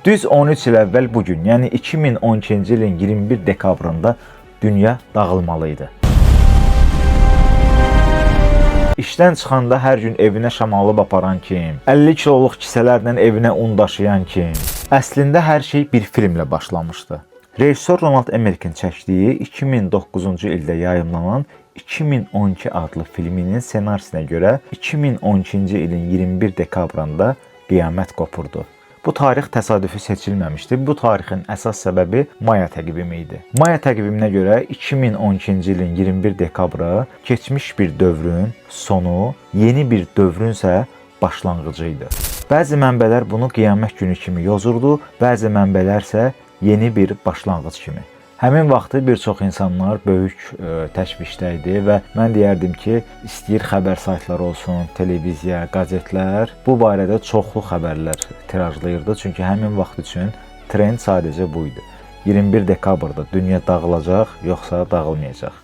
Düz 13 il əvvəl bugün, yəni 2012-ci ilin 21 dekabrında dünya dağılmalıydı. İşdən çıxanda hər gün evinə şam alıb aparan kim, 50 kiloluq kisələrlə evinə un daşıyan kim. Əslində hər şey bir filmlə başlamışdı. Rejissor Ronald Emmerich'in çəkdiyi 2009-cu ildə yayımlanan 2012 adlı filminin ssenarisinə görə 2012-ci ilin 21 dekabrında qiyamət qopurdu. Bu tarix təsadüfi seçilməmişdi. Bu tarixin əsas səbəbi Maya təqvimi idi. Maya təqviminə görə 2012-ci ilin 21 dekabrı keçmiş bir dövrün sonu, yeni bir dövrün isə başlanğıcı idi. Bəzi mənbələr bunu qiyamət günü kimi yozurdu, bəzi mənbələr isə yeni bir başlanğıc kimi. Həmin vaxtı bir çox insanlar böyük təşvişdə idi və mən deyərdim ki, istəyir xəbər saytları olsun, televiziya, qəzetlər bu barədə çoxlu xəbərlər tirajlayırdı. Çünki həmin vaxt üçün trend sadəcə bu idi. 21 dekabrda dünya dağılacaq, yoxsa dağılmayacaq.